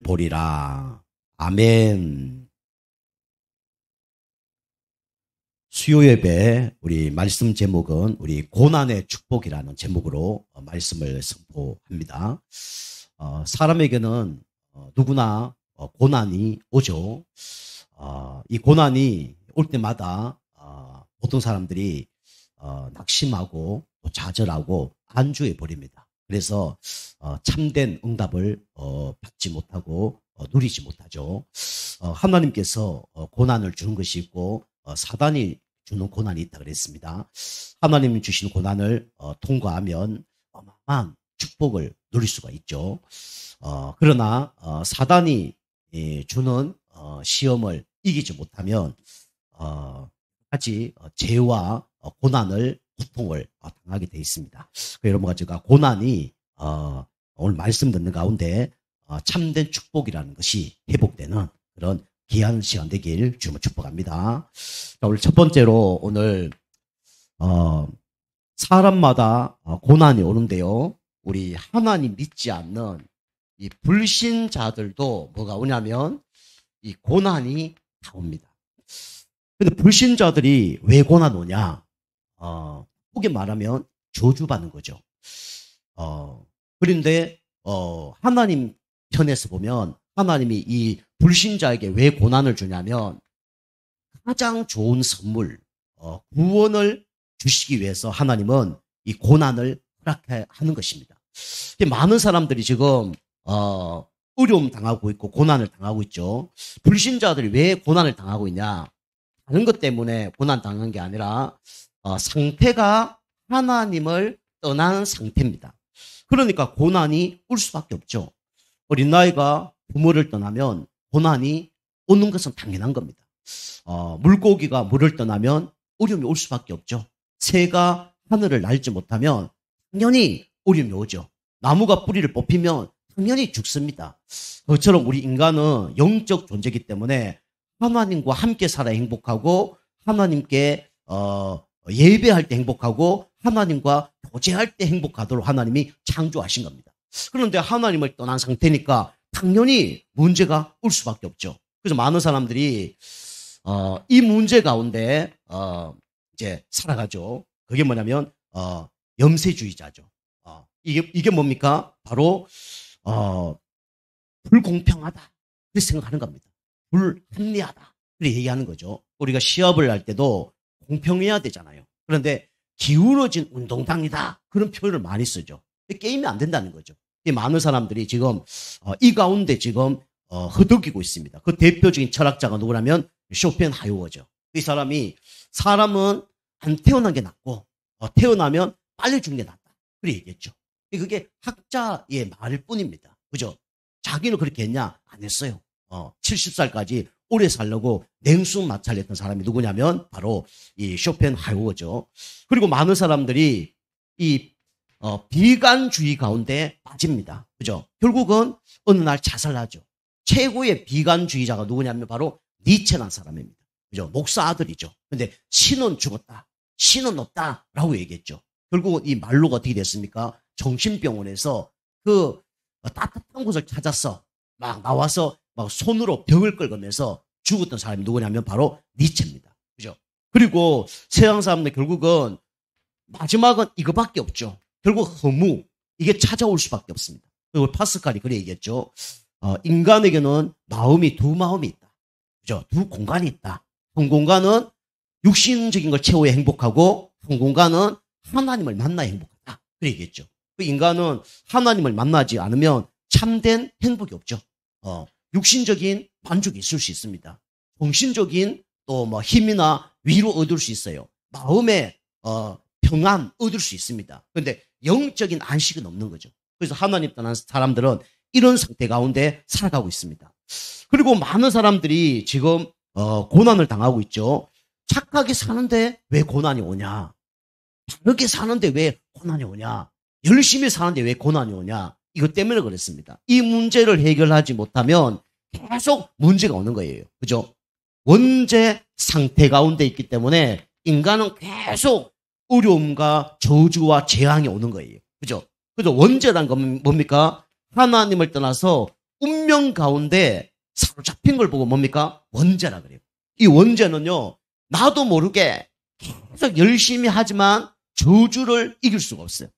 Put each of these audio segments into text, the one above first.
보리라. 아멘. 수요 예배 우리 말씀 제목은 우리 고난의 축복이라는 제목으로 말씀을 선포합니다. 사람에게는 누구나 고난이 오죠. 이 고난이 올 때마다 보통 사람들이 낙심하고 좌절하고 안주해 버립니다. 그래서 참된 응답을 받지 못하고 누리지 못하죠. 하나님께서 고난을 주는 것이 있고 사단이 주는 고난이 있다 그랬습니다. 하나님이 주신 고난을 통과하면 어마어마한 축복을 누릴 수가 있죠. 그러나 사단이 주는 시험을 이기지 못하면 아직 죄와 고난을 고통을 당하게 되어 있습니다. 여러분과 제가 고난이 오늘 말씀 듣는 가운데 참된 축복이라는 것이 회복되는 그런 귀한 시간 되길 주님을 축복합니다. 자, 오늘 첫 번째로 오늘 사람마다 고난이 오는데요. 우리 하나님 믿지 않는 이 불신자들도 뭐가 오냐면 이 고난이 다 옵니다. 근데 불신자들이 왜 고난 오냐? 크게 말하면 저주받는 거죠. 그런데 하나님 편에서 보면 하나님이 이 불신자에게 왜 고난을 주냐면 가장 좋은 선물, 구원을 주시기 위해서 하나님은 이 고난을 허락해 하는 것입니다. 많은 사람들이 지금 어려움 당하고 있고 고난을 당하고 있죠. 불신자들이 왜 고난을 당하고 있냐? 다른 것 때문에 고난 당한 게 아니라 상태가 하나님을 떠난 상태입니다. 그러니까 고난이 올 수밖에 없죠. 어린 나이가 부모를 떠나면 고난이 오는 것은 당연한 겁니다. 물고기가 물을 떠나면 어려움이 올 수밖에 없죠. 새가 하늘을 날지 못하면 당연히 어려움이 오죠. 나무가 뿌리를 뽑히면 당연히 죽습니다. 그것처럼 우리 인간은 영적 존재이기 때문에 하나님과 함께 살아야 행복하고 하나님께 예배할 때 행복하고 하나님과 교제할 때 행복하도록 하나님이 창조하신 겁니다. 그런데 하나님을 떠난 상태니까 당연히 문제가 올 수밖에 없죠. 그래서 많은 사람들이 이 문제 가운데 이제 살아가죠. 그게 뭐냐면 염세주의자죠. 이게 뭡니까? 바로 불공평하다 그렇게 생각하는 겁니다. 불합리하다 그렇게 얘기하는 거죠. 우리가 시합을 할 때도 공평해야 되잖아요. 그런데 기울어진 운동장이다 그런 표현을 많이 쓰죠. 게임이 안 된다는 거죠. 많은 사람들이 지금 이 가운데 지금 허덕이고 있습니다. 그 대표적인 철학자가 누구냐면 쇼펜하이어죠. 이 사람이 사람은 안 태어난 게 낫고 태어나면 빨리 죽는 게 낫다 그렇게 얘기했죠. 그게 학자의 말일 뿐입니다. 그죠? 자기는 그렇게 했냐? 안 했어요. 70살까지 오래 살려고 냉수 마찰을 했던 사람이 누구냐면 바로 이 쇼펜하이어죠. 그리고 많은 사람들이 이 비관주의 가운데 빠집니다. 그죠? 결국은 어느 날 자살하죠. 최고의 비관주의자가 누구냐면 바로 니체라는 사람입니다. 그죠? 목사 아들이죠. 근데 신은 죽었다. 신은 없다라고 얘기했죠. 결국은 이 말로가 어떻게 됐습니까? 정신병원에서 그 따뜻한 곳을 찾아서 막 나와서 막 손으로 벽을 긁으면서 죽었던 사람이 누구냐면 바로 니체입니다. 그죠? 그리고 서양 사람들 결국은 마지막은 이거밖에 없죠. 결국 허무, 이게 찾아올 수밖에 없습니다. 그리고 파스칼이 그래 얘기했죠. 인간에게는 마음이 두 마음이 있다. 그죠? 두 공간이 있다. 한 공간은 육신적인 걸 채워야 행복하고 한 공간은 하나님을 만나야 행복하다. 그래 얘기했죠. 그 인간은 하나님을 만나지 않으면 참된 행복이 없죠. 육신적인 만족이 있을 수 있습니다. 정신적인 또 뭐 힘이나 위로 얻을 수 있어요. 마음의 평안 얻을 수 있습니다. 그런데 영적인 안식은 없는 거죠. 그래서 하나님 떠난 사람들은 이런 상태 가운데 살아가고 있습니다. 그리고 많은 사람들이 지금 고난을 당하고 있죠. 착하게 사는데 왜 고난이 오냐? 바르게 사는데 왜 고난이 오냐? 열심히 사는데 왜 고난이 오냐? 이것 때문에 그랬습니다. 이 문제를 해결하지 못하면 계속 문제가 오는 거예요. 그죠? 원죄 상태 가운데 있기 때문에 인간은 계속 어려움과 저주와 재앙이 오는 거예요. 그죠? 그죠? 원죄란 건 뭡니까? 하나님을 떠나서 운명 가운데 사로잡힌 걸 보고 뭡니까? 원죄라 그래요. 이 원죄는요, 나도 모르게 계속 열심히 하지만 저주를 이길 수가 없어요.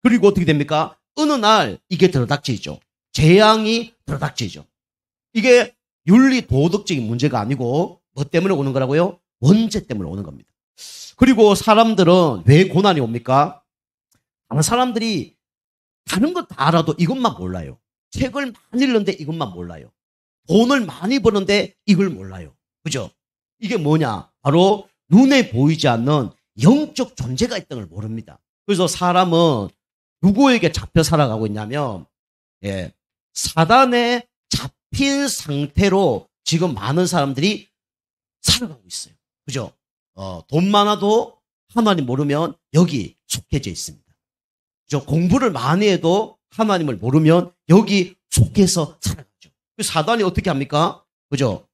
그리고 어떻게 됩니까? 어느 날 이게 들어닥치죠. 재앙이 들어닥치죠. 이게 윤리 도덕적인 문제가 아니고 뭐 때문에 오는 거라고요? 원죄 때문에 오는 겁니다. 그리고 사람들은 왜 고난이 옵니까? 다른 사람들이 다른 것 다 알아도 이것만 몰라요. 책을 많이 읽는데 이것만 몰라요. 돈을 많이 버는데 이걸 몰라요. 그죠? 이게 뭐냐? 바로 눈에 보이지 않는 영적 존재가 있다는 걸 모릅니다. 그래서 사람은 누구에게 잡혀 살아가고 있냐면, 사단에 잡힌 상태로 지금 많은 사람들이 살아가고 있어요. 그죠? 돈 많아도 하나님 모르면 여기 속해져 있습니다. 그죠? 공부를 많이 해도 하나님을 모르면 여기 속해서 살아가죠. 사단이 어떻게 합니까? 그죠?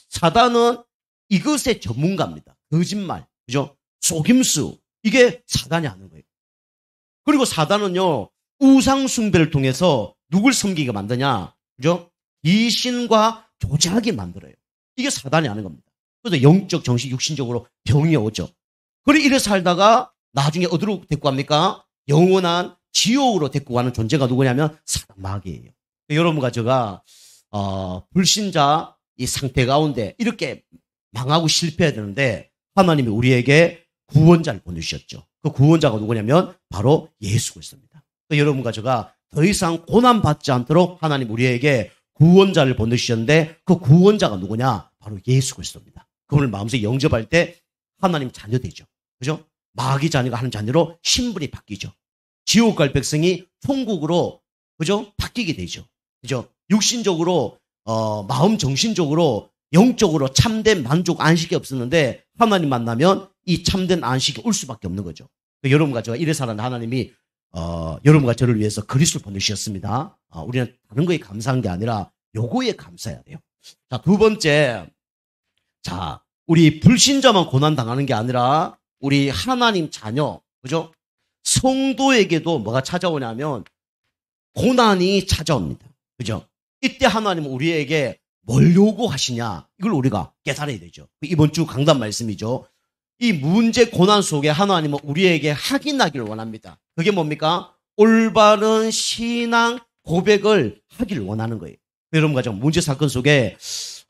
사단은 이것의 전문가입니다. 거짓말, 그죠? 속임수. 이게 사단이 하는 거예요. 그리고 사단은요, 우상숭배를 통해서 누굴 섬기게 만드냐? 그죠? 귀신과 조작하게 만들어요. 이게 사단이 하는 겁니다. 그래서 영적, 정신, 육신적으로 병이 오죠. 그리고 이래 살다가 나중에 어디로 데리고 갑니까? 영원한 지옥으로 데리고 가는 존재가 누구냐면 사단 마귀예요. 여러분과 제가 불신자 이 상태 가운데 이렇게 망하고 실패해야 되는데 하나님이 우리에게 구원자를 보내주셨죠. 그 구원자가 누구냐면 바로 예수 그리스도입니다. 여러분과 제가 더 이상 고난받지 않도록 하나님 우리에게 구원자를 보내주셨는데 그 구원자가 누구냐? 바로 예수 그리스도입니다. 그분을 마음속에 영접할 때 하나님 자녀 되죠. 그죠? 마귀 자녀가 하는 자녀로 신분이 바뀌죠. 지옥 갈 백성이 천국으로, 그죠? 바뀌게 되죠. 그죠? 육신적으로, 마음 정신적으로, 영적으로 참된 만족, 안식이 없었는데 하나님 만나면 이 참된 안식이 올 수밖에 없는 거죠. 여러분과 제가 이래 살았는데 하나님이 여러분과 저를 위해서 그리스도를 보내주셨습니다. 우리는 다른 거에 감사한 게 아니라 요거에 감사해야 돼요. 자, 두 번째. 자, 우리 불신자만 고난당하는 게 아니라 우리 하나님 자녀, 그죠? 성도에게도 뭐가 찾아오냐면 고난이 찾아옵니다. 그죠? 이때 하나님은 우리에게 뭘 요구하시냐? 이걸 우리가 깨달아야 되죠. 이번 주 강단 말씀이죠. 이 문제 고난 속에 하나님은 우리에게 확인하기를 원합니다. 그게 뭡니까? 올바른 신앙 고백을 하기를 원하는 거예요. 여러분과 좀 문제 사건 속에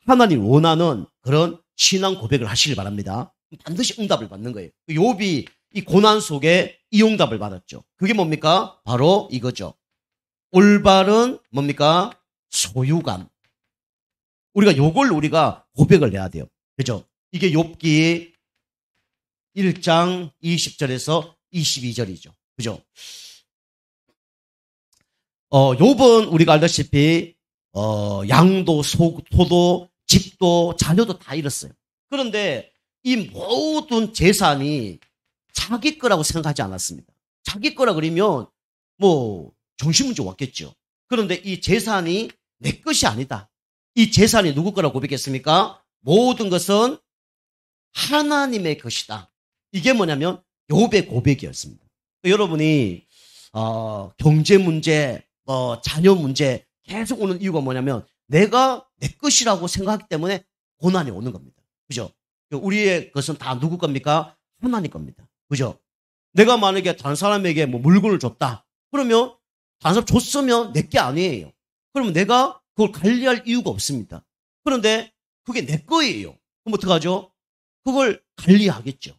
하나님 원하는 그런 신앙 고백을 하시길 바랍니다. 반드시 응답을 받는 거예요. 욥이 이 고난 속에 이 응답을 받았죠. 그게 뭡니까? 바로 이거죠. 올바른 뭡니까? 소유감. 우리가 고백을 해야 돼요. 그죠? 이게 욥기 1장 20절에서 22절이죠. 그죠? 욥은 우리가 알다시피 양도, 소도, 집도, 자녀도 다 잃었어요. 그런데 이 모든 재산이 자기 거라고 생각하지 않았습니다. 자기 거라 그러면 뭐 정신문제 왔겠죠. 그런데 이 재산이 내 것이 아니다. 이 재산이 누구 거라고 고백했습니까? 모든 것은 하나님의 것이다. 이게 뭐냐면 욥의 고백이었습니다. 여러분이 경제 문제, 자녀 문제 계속 오는 이유가 뭐냐면 내가 내 것이라고 생각하기 때문에 고난이 오는 겁니다. 그죠? 우리의 것은 다 누구 겁니까? 하나님 겁니다. 그죠? 내가 만약에 다른 사람에게 뭐 물건을 줬다. 그러면 다른 사람 줬으면 내 게 아니에요. 그러면 내가 그걸 관리할 이유가 없습니다. 그런데 그게 내 거예요. 그럼 어떡하죠? 그걸 관리하겠죠.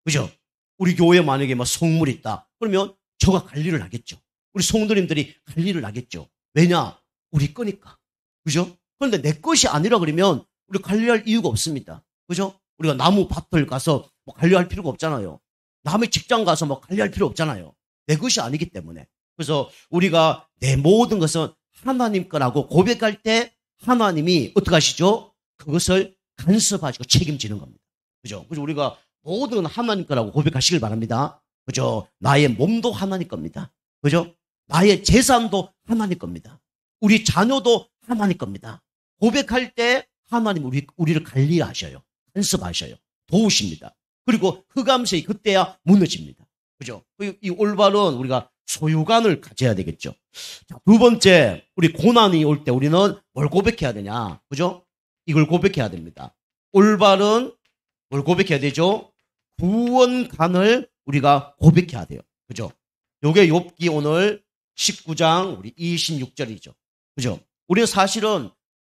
그죠? 우리 교회에 만약에 뭐 성물이 있다. 그러면 저가 관리를 하겠죠. 우리 성도님들이 관리를 하겠죠. 왜냐? 우리 거니까. 그죠? 그런데 내 것이 아니라 그러면 우리 관리할 이유가 없습니다. 그죠? 우리가 나무 밭을 가서 뭐 관리할 필요가 없잖아요. 남의 직장 가서 뭐 관리할 필요 없잖아요. 내 것이 아니기 때문에. 그래서 우리가 내 모든 것은 하나님 거라고 고백할 때 하나님이 어떻게 하시죠? 그것을 간섭하시고 책임지는 겁니다. 그죠? 그래서 우리가 모든 하나님 거라고 고백하시길 바랍니다. 그죠? 나의 몸도 하나님 겁니다. 그죠? 나의 재산도 하나님 겁니다. 우리 자녀도 하나님 겁니다. 고백할 때 하나님 우리를 관리하셔요. 간섭하셔요. 도우십니다. 그리고 흑암색이 그때야 무너집니다. 그죠? 이 올바른 우리가 소유관을 가져야 되겠죠. 자, 두 번째, 우리 고난이 올 때 우리는 뭘 고백해야 되냐? 그죠? 이걸 고백해야 됩니다. 올바른 뭘 고백해야 되죠? 구원관을 우리가 고백해야 돼요. 그죠? 요게 욥기 오늘 19장 우리 26절이죠. 그죠? 우리는 사실은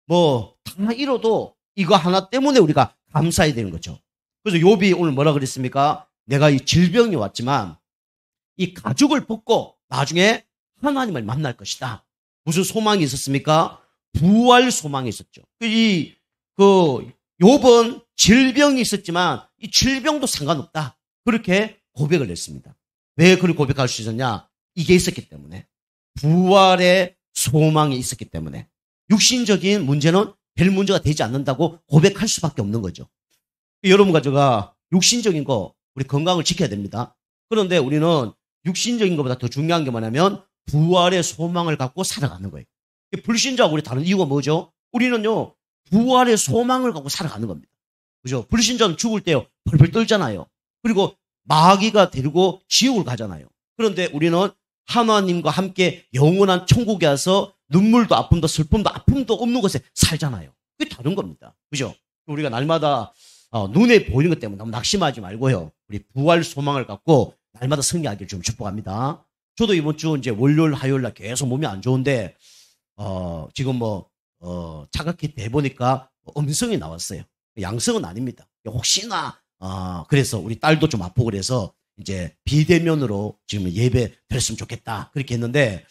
뭐 다 잃어도 이거 하나 때문에 우리가 감사해야 되는 거죠. 그래서 욥이 오늘 뭐라 그랬습니까? 내가 이 질병이 왔지만 이 가죽을 벗고 나중에 하나님을 만날 것이다. 무슨 소망이 있었습니까? 부활 소망이 있었죠. 욥은 질병이 있었지만 이 질병도 상관없다. 그렇게 고백을 했습니다. 왜 그렇게 고백할 수 있었냐? 이게 있었기 때문에. 부활의 소망이 있었기 때문에. 육신적인 문제는 별 문제가 되지 않는다고 고백할 수밖에 없는 거죠. 여러분과 제가 육신적인 거 우리 건강을 지켜야 됩니다. 그런데 우리는 육신적인 것보다 더 중요한 게 뭐냐면 부활의 소망을 갖고 살아가는 거예요. 불신자하고 우리 다른 이유가 뭐죠? 우리는요 부활의 소망을 갖고 살아가는 겁니다. 그죠? 불신자는 죽을 때 벌벌 떨잖아요. 그리고 마귀가 데리고 지옥을 가잖아요. 그런데 우리는 하나님과 함께 영원한 천국에 와서 눈물도 아픔도 슬픔도 아픔도 없는 곳에 살잖아요. 그게 다른 겁니다. 그죠? 우리가 날마다 눈에 보이는 것 때문에 너무 낙심하지 말고요. 우리 부활 소망을 갖고 날마다 승리하기를 좀 축복합니다. 저도 이번 주 이제 월요일, 화요일 날 계속 몸이 안 좋은데, 지금 자각기 돼 보니까 음성이 나왔어요. 양성은 아닙니다. 혹시나, 그래서 우리 딸도 좀 아프고 그래서 이제 비대면으로 지금 예배 드렸으면 좋겠다. 그렇게 했는데,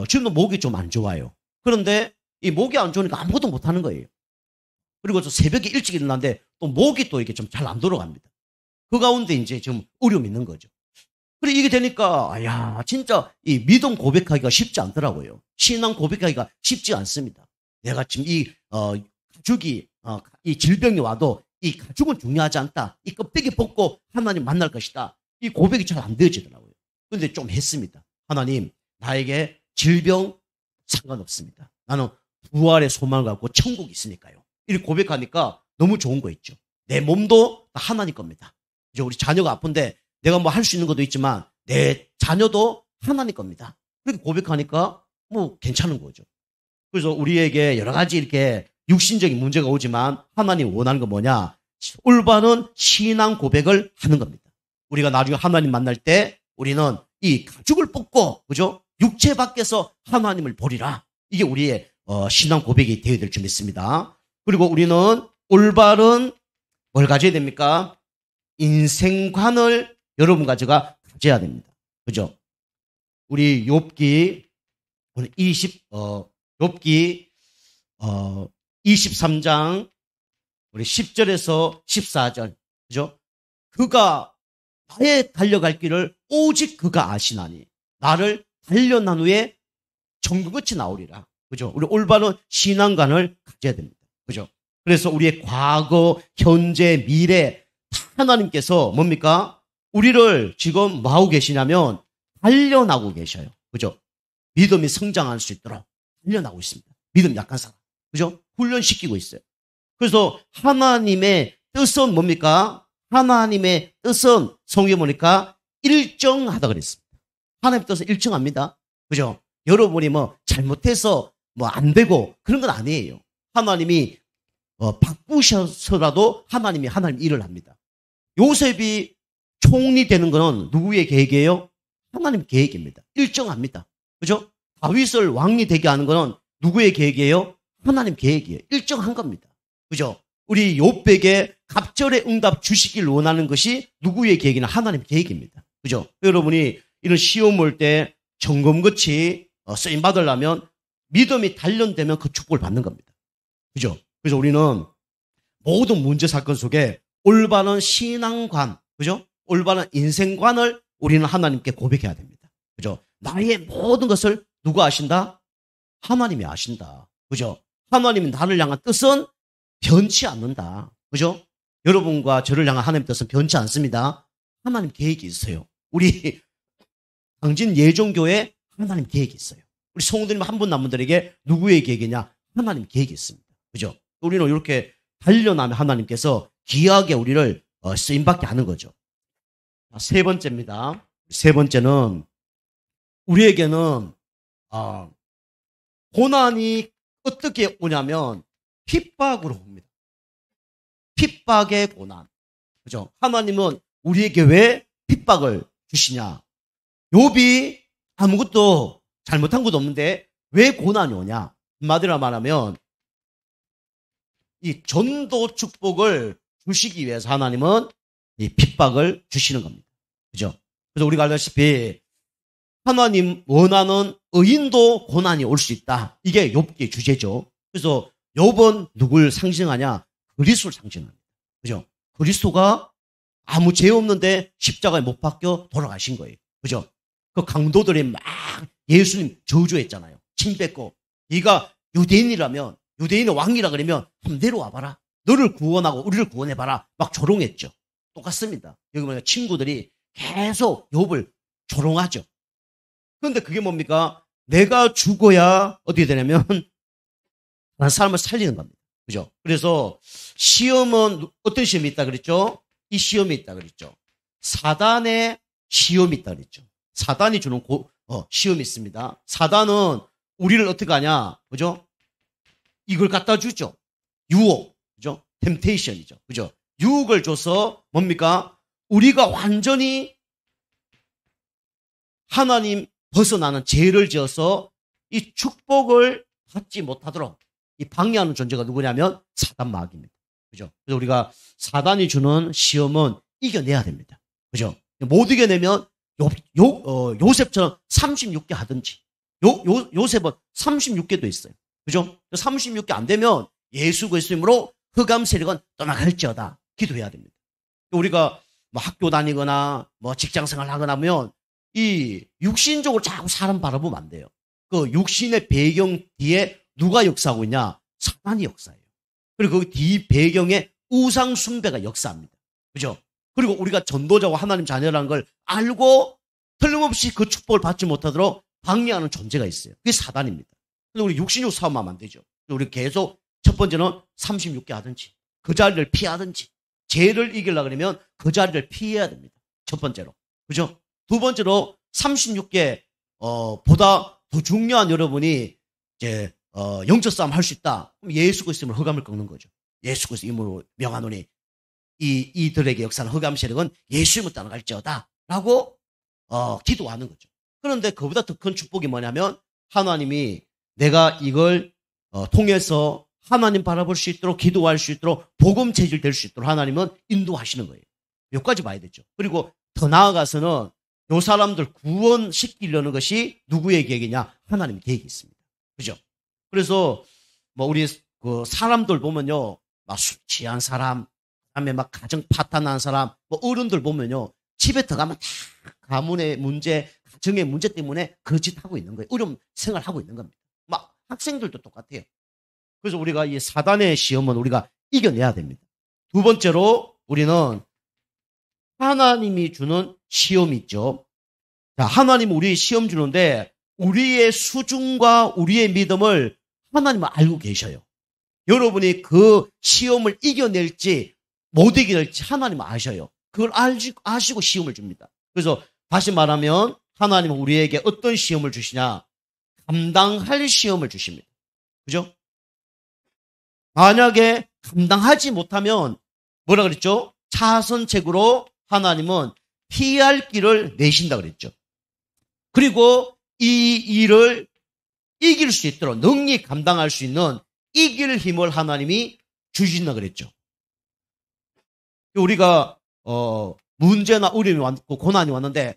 지금도 목이 좀 안 좋아요. 그런데 이 목이 안 좋으니까 아무것도 못 하는 거예요. 그리고 저 새벽에 일찍 일어났는데 또 목이 또 이렇게 좀 잘 안 돌아갑니다. 그 가운데 이제 지금 어려움이 있는 거죠. 그래 이게 되니까 야 진짜 이 믿음 고백하기가 쉽지 않더라고요. 신앙 고백하기가 쉽지 않습니다. 내가 지금 이 가죽이 이 질병이 와도 이 가죽은 중요하지 않다. 이 껍데기 벗고 하나님 만날 것이다. 이 고백이 잘 안 되어지더라고요. 그런데 좀 했습니다. 하나님 나에게 질병 상관없습니다. 나는 부활의 소망을 갖고 천국이 있으니까요. 이렇게 고백하니까 너무 좋은 거 있죠. 내 몸도 하나님 겁니다. 이제 우리 자녀가 아픈데 내가 뭐 할 수 있는 것도 있지만 내 자녀도 하나님 겁니다. 그렇게 고백하니까 뭐 괜찮은 거죠. 그래서 우리에게 여러 가지 이렇게 육신적인 문제가 오지만 하나님 원하는 건 뭐냐? 올바른 신앙 고백을 하는 겁니다. 우리가 나중에 하나님 만날 때 우리는 이 가죽을 벗고 그죠? 육체 밖에서 하나님을 보리라. 이게 우리의 신앙 고백이 되어야 될 줄 믿습니다. 그리고 우리는 올바른 뭘 가져야 됩니까? 인생관을 여러분과 제가 가져야 됩니다. 그죠? 우리 욥기 23장 우리 10절에서 14절. 그죠? 그가 나의 달려갈 길을 오직 그가 아시나니 나를 달려난 후에 정금같이 나오리라. 그죠? 우리 올바른 신앙관을 가져야 됩니다. 그죠? 그래서 우리의 과거, 현재, 미래 하나님께서 뭡니까? 우리를 지금 뭐 하고 계시냐면 단련하고 계셔요. 그죠? 믿음이 성장할 수 있도록 단련하고 있습니다. 믿음 약한 사람. 그죠? 훈련시키고 있어요. 그래서 하나님의 뜻은 뭡니까? 하나님의 뜻은 성경에 보니까 일정하다 그랬습니다. 하나님의 뜻은 일정합니다. 그죠? 여러분이 뭐 잘못해서 뭐 안 되고 그런 건 아니에요. 하나님이 바꾸셔서라도 하나님 일을 합니다. 요셉이 총리 되는 거는 누구의 계획이에요? 하나님 계획입니다. 일정합니다. 그죠? 다윗을 왕이 되게 하는 거는 누구의 계획이에요? 하나님 계획이에요. 일정한 겁니다. 그죠? 우리 욥에게 갑절의 응답 주시길 원하는 것이 누구의 계획이나 하나님 계획입니다. 그죠? 여러분이 이런 시험 올 때 점검같이 쓰임 받으려면 믿음이 단련되면 그 축복을 받는 겁니다. 그죠? 그래서 우리는 모든 문제 사건 속에 올바른 신앙관, 그죠? 올바른 인생관을 우리는 하나님께 고백해야 됩니다. 그죠? 나의 모든 것을 누가 아신다? 하나님이 아신다. 그죠? 하나님이 나를 향한 뜻은 변치 않는다. 그죠? 여러분과 저를 향한 하나님의 뜻은 변치 않습니다. 하나님 계획이 있어요. 우리 강진 예종교회 하나님 계획이 있어요. 우리 성도님 한 분 남분들에게 누구의 계획이냐? 하나님 계획이 있습니다. 그죠? 우리는 이렇게 단련하면 하나님께서 귀하게 우리를 쓰임받게 하는 거죠. 세 번째입니다. 세 번째는 우리에게는 고난이 어떻게 오냐면 핍박으로 옵니다. 핍박의 고난. 그죠? 하나님은 우리에게 왜 핍박을 주시냐? 욥이 아무것도 잘못한 것도 없는데 왜 고난이 오냐? 한마디로 말하면 이 전도 축복을 주시기 위해서 하나님은 이 핍박을 주시는 겁니다. 그죠? 그래서 우리가 알다시피 하나님 원하는 의인도 고난이 올 수 있다. 이게 욥기의 주제죠. 그래서 욥은 누굴 상징하냐? 그리스도를 상징합니다. 그죠? 그리스도가 아무 죄 없는데 십자가에 못 박혀 돌아가신 거예요. 그죠? 그 강도들이 막 예수님 저주했잖아요. 침 뱉고, 네가 유대인이라면, 유대인의 왕이라 그러면 한번 내려와봐라. 너를 구원하고 우리를 구원해봐라. 막 조롱했죠. 똑같습니다. 여기 보니까 친구들이 계속 욥을 조롱하죠. 그런데 그게 뭡니까? 내가 죽어야 어떻게 되냐면 다른 사람을 살리는 겁니다. 그죠? 그래서 시험은 어떤 시험이 있다 그랬죠? 이 시험이 있다 그랬죠. 사단의 시험이 있다 그랬죠. 사단이 주는 시험이 있습니다. 사단은 우리를 어떻게 하냐? 그죠? 이걸 갖다 주죠. 유혹. 그죠? 템테이션이죠. 그죠? 유혹을 줘서 뭡니까? 우리가 완전히 하나님 벗어나는 죄를 지어서 이 축복을 받지 못하도록 이 방해하는 존재가 누구냐면 사단 마귀입니다. 그죠? 그래서 우리가 사단이 주는 시험은 이겨내야 됩니다. 그죠? 못 이겨내면 요셉처럼 36개 하든지 요셉은 36개도 있어요. 그죠? 36개 안 되면 예수 그리스도로 흑암 세력은 떠나갈지어다 기도해야 됩니다. 우리가 뭐 학교 다니거나 뭐 직장 생활 하거나 하면 이 육신적으로 자꾸 사람 바라보면 안 돼요. 그 육신의 배경 뒤에 누가 역사하고 있냐? 사단이 역사해요. 그리고 그 뒤 배경에 우상 숭배가 역사합니다. 그죠? 그리고 우리가 전도자와 하나님 자녀라는 걸 알고 틀림없이 그 축복을 받지 못하도록 방해하는 존재가 있어요. 그게 사단입니다. 근데 우리 육신으로 싸움하면 안 되죠. 우리 계속 첫 번째는 36개 하든지 그 자리를 피하든지 죄를 이기려고 그러면 그 자리를 피해야 됩니다. 첫 번째로. 그죠? 두 번째로 36개 보다 더 중요한 여러분이 이제 영적 싸움 할 수 있다. 그럼 예수 그리스도로 흑암을 꺾는 거죠. 예수 그리스도 이름으로 명하노니 이들에게 역사는 흑암 세력은 예수님을 따라갈지어다라고 기도하는 거죠. 그런데 그보다 더 큰 축복이 뭐냐면 하나님이 내가 이걸 통해서 하나님 바라볼 수 있도록 기도할 수 있도록 복음 체질될 수 있도록 하나님은 인도하시는 거예요. 여기까지 봐야 되죠. 그리고 더 나아가서는 이 사람들 구원시키려는 것이 누구의 계획이냐? 하나님의 계획이 있습니다. 그죠? 그래서 뭐 우리 그 사람들 보면요, 막 술 취한 사람, 그다음에 막 가정 파탄난 사람, 뭐 어른들 보면요, 집에 들어가면 다 가문의 문제, 가정의 문제 때문에 그짓 하고 있는 거예요. 어려운 생활하고 있는 겁니다. 막 학생들도 똑같아요. 그래서 우리가 이 사단의 시험은 우리가 이겨내야 됩니다. 두 번째로 우리는 하나님이 주는 시험이 있죠. 자, 하나님은 우리의 시험 주는데 우리의 수준과 우리의 믿음을 하나님은 알고 계셔요. 여러분이 그 시험을 이겨낼지 못 이겨낼지 하나님은 아셔요. 그걸 아시고 시험을 줍니다. 그래서 다시 말하면 하나님은 우리에게 어떤 시험을 주시냐? 감당할 시험을 주십니다. 그죠? 만약에 감당하지 못하면 뭐라 그랬죠? 차선책으로 하나님은 피할 길을 내신다 그랬죠. 그리고 이 일을 이길 수 있도록 능히 감당할 수 있는 이길 힘을 하나님이 주신다 그랬죠. 우리가 문제나 어려움이 왔고 고난이 왔는데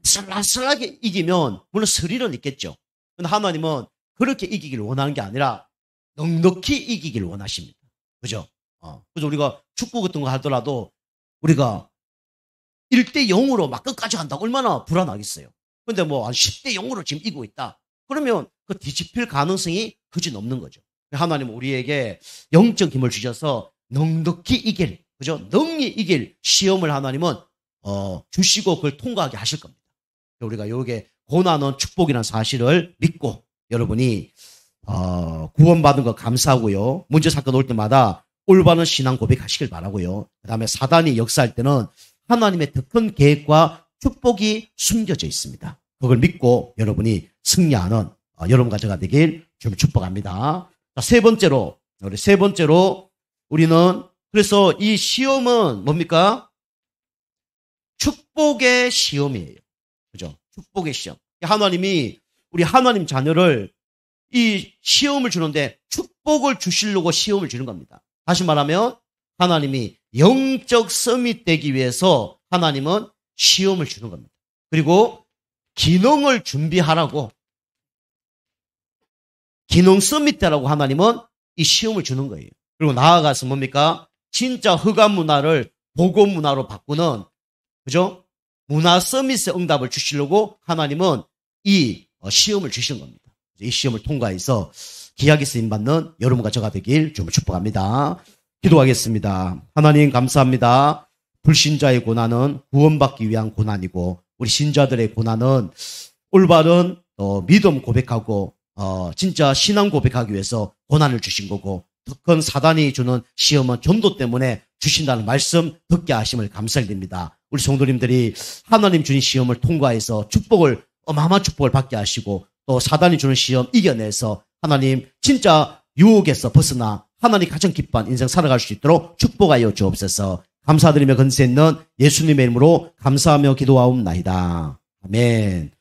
슬라슬하게 이기면 물론 스릴은 있겠죠. 그런데 하나님은 그렇게 이기기를 원하는 게 아니라 넉넉히 이기기를 원하십니다. 그죠? 그래서 우리가 축구 같은 거 하더라도 우리가 1대 0으로 막 끝까지 간다고 얼마나 불안하겠어요. 근데 뭐 한 10대 0으로 지금 이기고 있다. 그러면 그 뒤집힐 가능성이 그지 없는 거죠. 하나님은 우리에게 영적 힘을 주셔서 넉넉히 이길, 그죠? 능히 이길 시험을 하나님은 주시고 그걸 통과하게 하실 겁니다. 우리가 여기에 고난은 축복이라는 사실을 믿고 여러분이 구원받은 거 감사하고요. 문제 사건 올 때마다 올바른 신앙 고백하시길 바라고요. 그 다음에 사단이 역사할 때는 하나님의 더 큰 계획과 축복이 숨겨져 있습니다. 그걸 믿고 여러분이 승리하는 여러분과 제가 되길 좀 축복합니다. 자, 세 번째로 우리는 그래서 이 시험은 뭡니까? 축복의 시험이에요. 그죠? 축복의 시험. 하나님이 우리 하나님 자녀를 이 시험을 주는데 축복을 주시려고 시험을 주는 겁니다. 다시 말하면 하나님이 영적 서밋 되기 위해서 하나님은 시험을 주는 겁니다. 그리고 기능을 준비하라고, 기능 서밋 되라고 하나님은 이 시험을 주는 거예요. 그리고 나아가서 뭡니까? 진짜 흑암 문화를 복음 문화로 바꾸는, 그죠? 문화 서밋의 응답을 주시려고 하나님은 이 시험을 주신 겁니다. 이 시험을 통과해서 기약이 쓰임받는 여러분과 저가 되길 좀 축복합니다. 기도하겠습니다. 하나님 감사합니다. 불신자의 고난은 구원받기 위한 고난이고 우리 신자들의 고난은 올바른 믿음 고백하고 진짜 신앙 고백하기 위해서 고난을 주신 거고, 특권 사단이 주는 시험은 전도 때문에 주신다는 말씀 듣게 하심을 감사드립니다. 우리 성도님들이 하나님 주신 시험을 통과해서 축복을, 어마어마한 축복을 받게 하시고, 또 사단이 주는 시험 이겨내서 하나님 진짜 유혹에서 벗어나 하나님 가장 기뻐한 인생 살아갈 수 있도록 축복하여 주옵소서. 감사드리며 건세 있는 예수님의 이름으로 감사하며 기도하옵나이다. 아멘.